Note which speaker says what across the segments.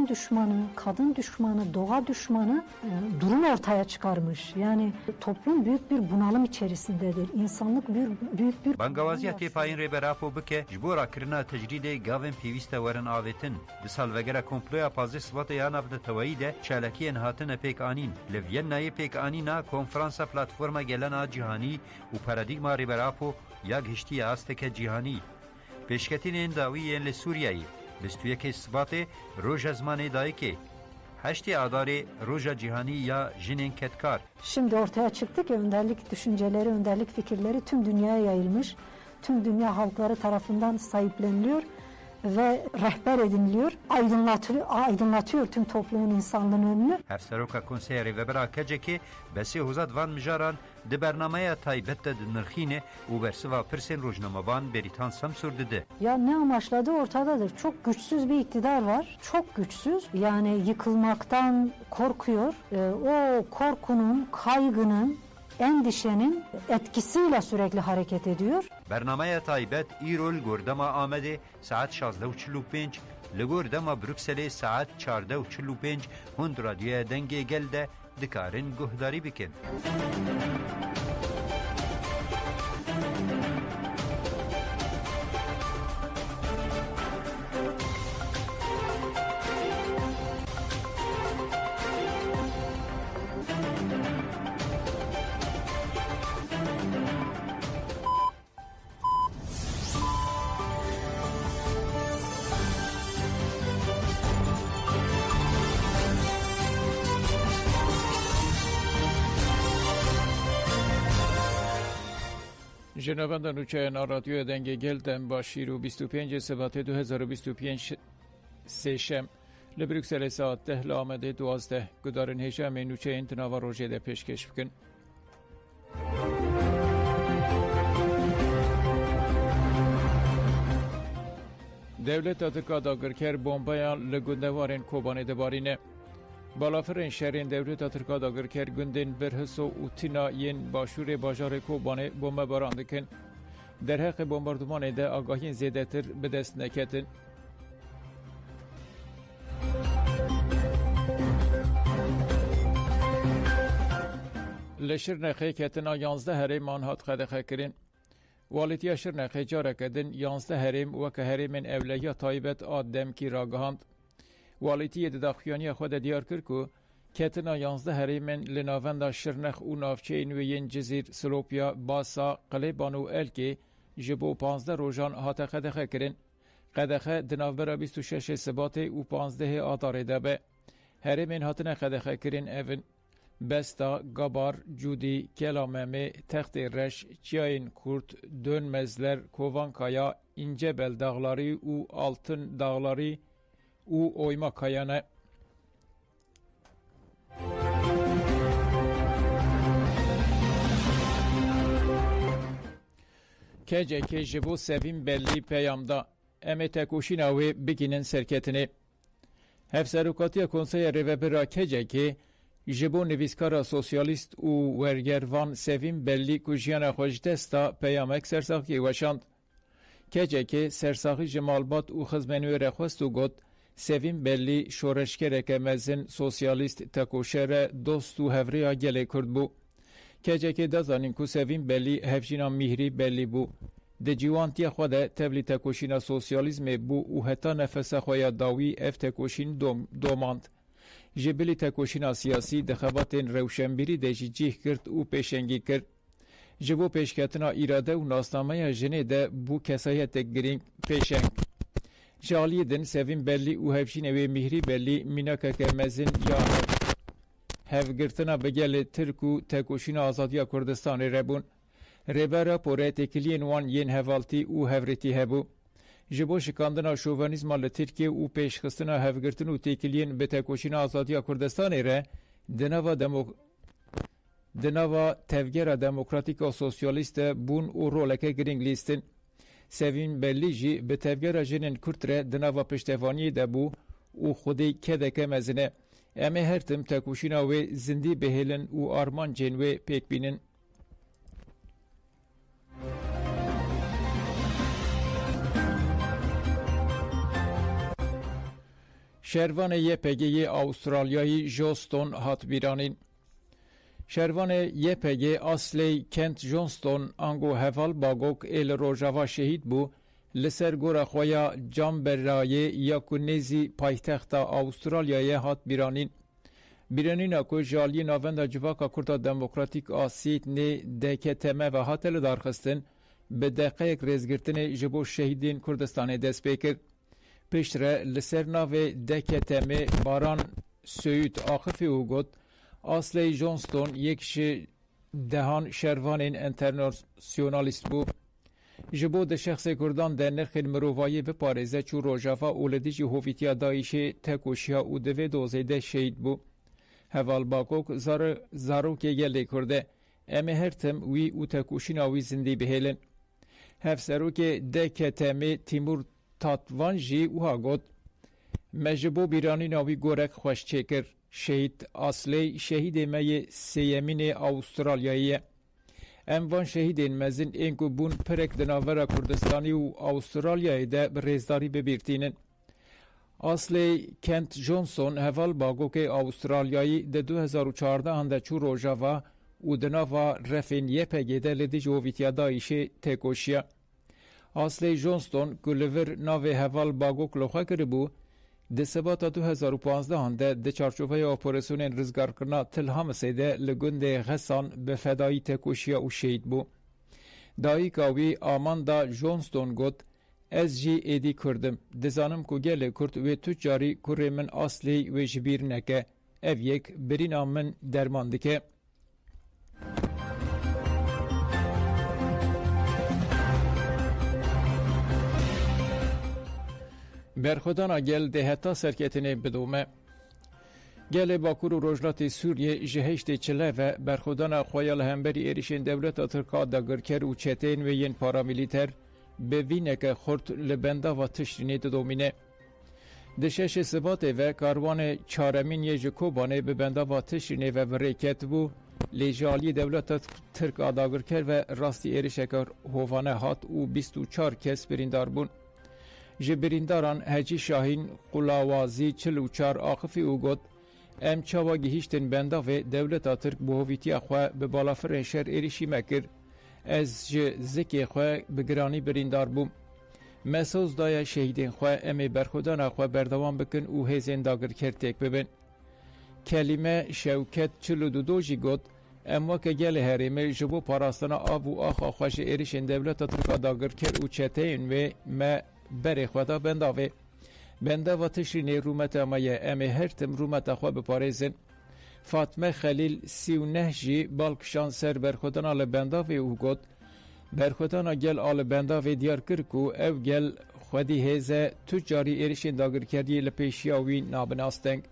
Speaker 1: insan düşmanı, kadın düşmanı, doğa düşmanı durum ortaya çıkarmış. Yani toplum büyük bir bunalım içerisindedir. İnsanlık büyük bir
Speaker 2: Bangavaziyeti payın reberapo bike jbora kirna tecride gavin piviste warin avetin. Di salvegera komploya pazı sıvatı ya navde tavayı de çalakiyen hatine pek anin. Levyennayı pek anina konferansa platforma gelena cihani u paradigma reberapo ya gişti asteke cihani. Peşketinin daviyen le Surya'yı. Bistüyeke sıvatı roja zmanı dayike. Haşti adarı roja cihani ya jinin ketkar.
Speaker 1: Şimdi ortaya çıktı ki önderlik düşünceleri, önderlik fikirleri tüm dünyaya yayılmış. Tüm dünya halkları tarafından sahipleniliyor ve rehber ediniliyor. Aydınlatıyor tüm toplumun, insanlığın önünü.
Speaker 2: Hevseroka konseyri ve berakece ki besi huzat van mijaran di bernamaya taybette di nırkhine u bersiva pirsen rojnamavan beritan samsur dedi.
Speaker 1: Ya ne amaçladığı ortadadır. Çok güçsüz bir iktidar var. Çok güçsüz. Yani yıkılmaktan korkuyor. O korkunun, kaygının, endişenin etkisiyle sürekli hareket ediyor.
Speaker 2: Bernamaya taybet İrol gordama amede saat 16:45 لگوردما بروکسل ساعت 14:45 هند رادیو دنگی گلده دکارن گهداری بکن.
Speaker 3: جنابان نوچه رادیو دنگ گلدن با شیر و 25 سبات 2025 سشم لبروکسل ساعت 10 لامده 12 گدارن هشام نوچه انتنا و روژه ده پیشکش بکن. دولت اتکا داگرکر بومبایان لگندوارن کوبانه دبارینه. بالافرین شهرین دولت ترکا داگرکر گندن برهسو و تینا ین باشور باجار کوبانه بومب باراندکن. در حق بمباردمان ده آگاهی زیاده تر به دست نکتن. لشر نخی کتنا 11 هریم آنهات خدخه کرین. والیتی شر نخی جاره کدن 11 هریم و که هریم اولیا طایبت آدم کی راگهاند. والیتی دداخیانی خود دیار کرد که کتنا 11 هریمن لناوند شرنخ و نافچه نوین جزیر سلوپیا باسا قلیبانو الکی جبو 15 روزان هات قدخه کرن. قدخه دناوبرا 26 سبات و 15 آتاره دبه. هریمن هاتنه قدخه کرن اون بستا، گابار، جودی، کلاممه، تخت رش، چیاین کورت، dönmezler, kovankaya, incebel dağları u altın dağları u oyma kayana. Keceke jibo sevim belli peyamda eme tekoşina ve biginin serketini. Hefserukatiya konseye revebera keceke jibo neviskara sosyalist u vergervan sevim belli kujiyana hojdesta peyamek sersaki vaşand. Keceke sersaki jemalbat u xizmenü rekhwest u got sevim belli şoreşkereke mezin sosyalist tekoşere dost u hevriya gele kurd bu. Keceke dazanin ku sevim belli hevjina mihri belli bu. De ciwantiya xwe de tevlî tekoşîna sosyalizmê bû û heta nefesa xwe ya dawî ev tekoşîn domand. Ji bilî tekoşîna siyasî di xebatên rewşenbîrî de jî cih kirt û pêşengî kir. Ji bo pêşketina îrade û nasnameya jinê de bû kesayetek girîng pêşeng. Ji aliyê din sevim belli û hevjînê wê mihrî belli mînakeke mezin ya hevgirtina bi gelê Tirk û tekoşîna azadiya Kurdistanê re bûn. Rêbera porê têkiliyên wan yên hevaltî û hevretî hebû. Ji bo şikandina şovenîzma li Tirkiye û pêşxistina hevgirtin û têkiliyên bi tekoşîna azadiya Kurdistanê re di nava tevgera demokratîk a sosyalîst de bûn û roleke girîng lîstin. Sevîn Bellî jî bi tevgera jinên Kurd re di nava piştevaniyê de bû û xwedî kedeke mezin e. Em ê her tim tekoşîna wê zindî bihêlin û armancên wê pêk bînin. شروان YPG آسترالیایی جونستون هات بیرانین. شروان YPG اصلی کنت جونستون انگو هفال باگوک ایل روژاوا شهید بو لسر گور خویا جامبرای یا کنیزی پایتخت آسترالیای هات بیرانین. بیرانین اکو جالی ناوند جواکا کرد دموکراتیک آسیت نی دکه تمه و هاتل دارخستن به دقیق ریزگرتن جبو شهیدین کردستان دست بکر. پیشتر لسر ناو دکه تمه باران سویت آخفی او گد اصلی جونستون یکش دهان شروان انترناسیونالیست بو. جبو ده شخص کردان ده نرخ مروفایی به پارزه چو روژافا اولدیجی هویتیا دایشه تکوشیا او دوی دوزه ده شهید بو. هوال باکوک زارو که گلی کرده امه هرتم وی او تکوشینا وی زندی بهیلن. هفسرو که ده کتمه تیمور تاتوانجی اوها گود مجبو بیرانی ناوی گورک خوش چکر شهید اصلی شهید می سیمین آسترالیایی. اموان شهیدین مزین اینکو بون پرک دناور کردستانی و آسترالیایی ده برزداری ببیرتینن. اصلی کنت جونسون هفال باگوک آسترالیایی ده 2014 هنده چو روژاوا و دناوا رفین YPG ده لدی جوویتیا دایشه تکوشیا. اصلی جونستون گلور ناو هفال باگوک لخوا کربو ده سبات 2015 هنده ده چارچوبه اپریسیون رزگار کرنا تلهام سیده لگند غسان به فدایی تکوشیا و شهید بو. دایی کاوی آماندا جونستون گود از جی ایدی کردم دزانم کو گل کرد و تجاری کره من اصلی و جبیر نکه اف یک برین من درماندکه. برخودانا گل دهتا سرکتنه بدومه. گل باکور و روجلات سوریه جهشت چله و برخودانا خویال همبری ایریشن دولت ترکا داگرکر و چتین و ین پارامیلیتر به وینک خورد لبنده و تشرینه دومینه. دشش سبات و کاروان چارمین یجکوبانه به بنده و تشرینه و ورکت بو لیجالی دولت ترک آداگرکر و راستی ایریشکر هوانه هات و 24 کس بریندار بون. جبرینداران هجی شاهین قلاوازی 44 آخفی او گد ام چاوا گهیشتن بنده و دولت ترک بهویتی اخواه به بالافر شهر ایریشی مکر از زکی خواه بگرانی بریندار بوم. مسوز دای شهیدین خواه امی برخودان اخواه بردوان بکن او هزین داگر کرتک ببین. کلمه شوکت 42 جی گد اما که گل هریمه جبو پاراستانا آب و آخ آخوش ایریشن دولت ترک داگر کر او چتین و ما بری خدا بنداوه. بنده و تشرین رومت امایه امی هرتم رومت اخواه بپارزن. فاطمه خلیل 39 جی بالکشان سر برخودان آل بنداوه او گد برخودان گل آل بنداوه دیار کرکو او گل خودی هزه تجاری ایرشین داگر کردی لپیشیاوی نابناستنگ.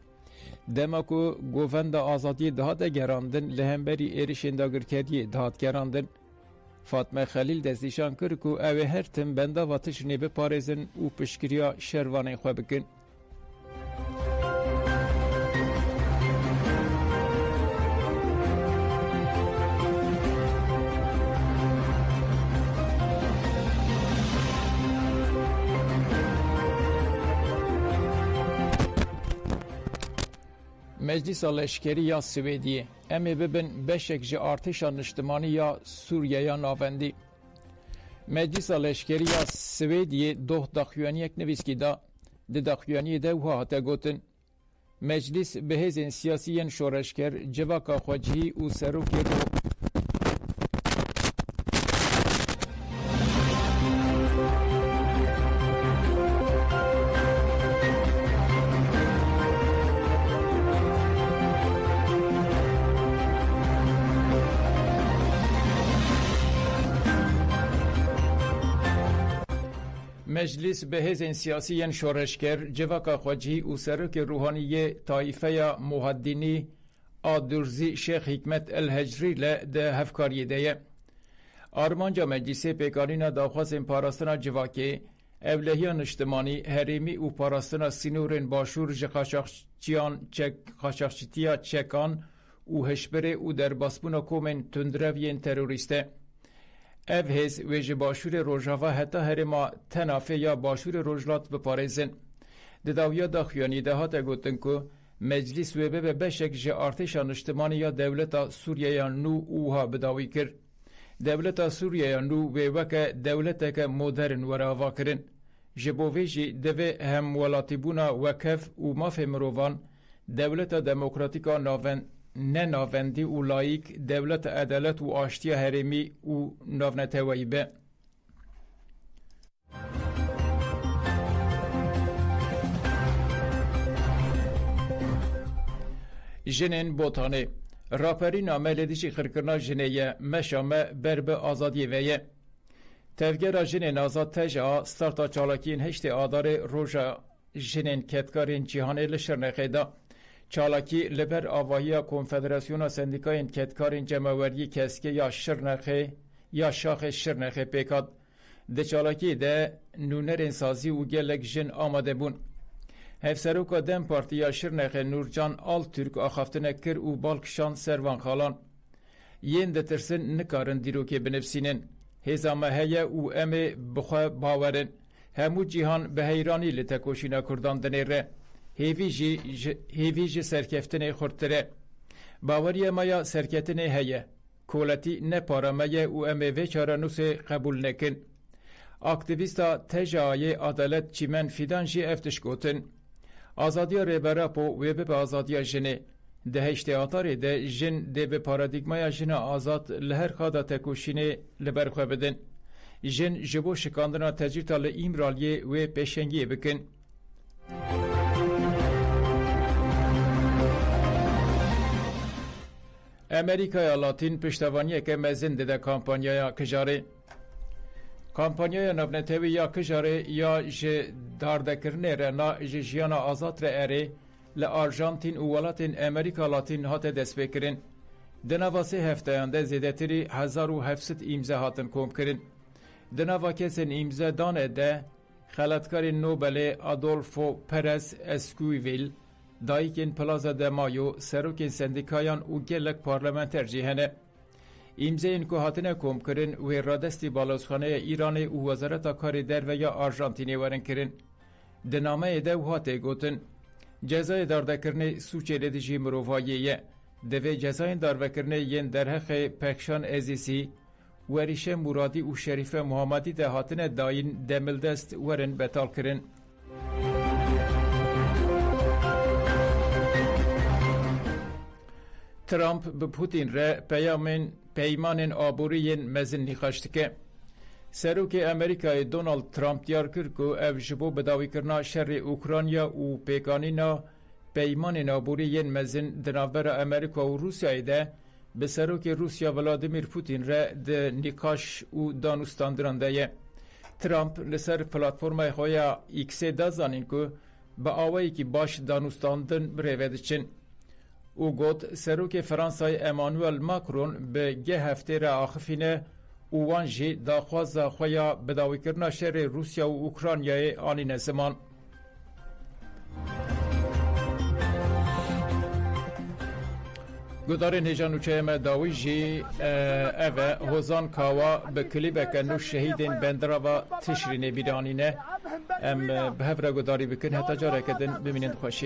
Speaker 3: دماکو گووند آزادی دهات گراندن لهمبری ایرشین داگر کردی دهات گراندن. فاطمه خلیل دستیشان کرکو او هرتم بنده و تشرینی بپارزن او پشکریا شروانه خواه بکن. مجلس لشکری یا سویدیه امی ببین بشک جه ارتشا نشتمانی یا سوریه یا ناوندی. مجلس لشکری یا سویدیه دو داخوانی یک نویسکی دا ده داخوانی ده و هاته گوتن مجلس به هزین سیاسیین شورشکر جواکا خواجهی و سروکی رو مجلس به هزین سیاسیین شورشکر جواکا خواجهی و سروک روحانی طایفه محدینی آدرزی شیخ حکمت الهجری ده هفکاری ده آرمانجا مجلس پیکارین داخواست پاراستنا جواکی اولهیان اجتماعی حریمی و پاراستنا سینورن باشور خاشاخچیتیا چکان و هشبره و در باسپونا کومن تندروین تروریسته اف هز ویج باشور روژاوا حتی هرما تنافه یا باشور روژلات بپارزن. دداویا دا خویانی ده هاته گوتن که مجلس ویبه به بشک جه ارتشان اجتماعی یا دولتا سوریه نو اوها بداوی کر. دولتا سوریه نو ویبه که دولتا که مدرن وراوا کرن. جبویجی دوی هم ولاتی بونا وکف و ماف مروان دولتا دموکراتیکا ناوندی و لایک دولت عدالت و آشتی هرمی و ناونتوایی به. جنین بوتانه راپری نامه لدیشی خرکرنا جنیه مشامه برب آزادی ویه. تفگر جنین آزاد تجا ستارتا چالاکین هشت آدار روژا جنین کتکارین جیهانه لشرنخه دا. چالاکی لبر آواهی کنفدراسیون سندیکاین کتکارین جمعوری کسکه یا شرنخه یا شاخ شرنخه پیکاد. ده چالاکی ده نونرین سازی و گلک جن آماده بون. هفسروکا دم پارتیا شرنخه نورجان آل ترک آخافتنه کر و بالکشان سروان خالان. ین ده ترسن نکارن دیروکه بنفسینن. هزامه هیه و امه بخواه باورن. همو جیهان به حیرانی لتکوشینا کردان دنیره. هیوی جی سرکفتنه خورتره. باوری مایا سرکتنه هیه. کولتی نپارمه و امه وچارنوس قبول نکن. اکتیویستا تجایی عدالت چیمن فیدان جی افتش گوتن. آزادی ریبرا پو ویب به آزادی جنه. ده هشت آتاری ده جن ده به پارادیگمای جن آزاد لهر خواده تکوشینه لبرخواه بدن. جن جبو شکاندنا تجیرتا لئیمرالیه و پیشنگی بکن. امریکای لاتین پشتوانیه که مزن ده کامپانیای کجاره. کامپانیای نبنتوی یا کجاره یا جه داردکرنه رنا جه جیانا آزاد را اره لارژانتین و ولاتین امریکا لاتین هات دست بکرن. دنواسه هفته انده زیده تری 1700 ایمزه هاتن کوم کرن. دنوا کسین ایمزه دانه ده خلطکار نوبل آدولفو پرز اسکویویل دایکین پلازا ده مایو سروکین سندیکایان و گلک پارلمنتر جیهنه. ایمزه این که هاتنه کوم کرن و رادستی بالازخانه ایران و وزارت کاری در و یا آرژانتینی ورن کرن. دنامه ده و هاته گوتن جزای داردکرنه سوچه لدیجی مروفاییه. دوی جزاین داروکرنه ین در حق پکشان ازیسی وریشه مرادی و شریف محمدی ده هاتنه داین دملدست ورن بتال کرن. ترامپ به پوتین را پیمان آبوری مزن نخاشت که سروک امریکای دونالد ترامپ دیار کرد که او جبو بداوی کرنا شر اوکراینیا و پیکانینا پیمان آبوری مزن دنابر امریکا و روسیای ده به سروک روسیا ولادیمیر پوتین را ده نکاش و دانستاندران ده. ترامپ لسر پلاتفورمای خویا ایکس دازانین که با آوایی که باش دانستاندن بریوید چن. او گوت سروک فرانسای امانوئل ماکرون به گه هفته را آخفینه او وانجی داخواز خویا بداوی کرنا شر روسیا و اوکراینای آنین زمان. گدارین هجان وچه ما داوی جی اوه هوزان کاوا به کلیبه که نو شهیدین بندرا و تشرین بیدانینه ام به هفره گداری بکن حتی جاره کدن ببینید خوشی.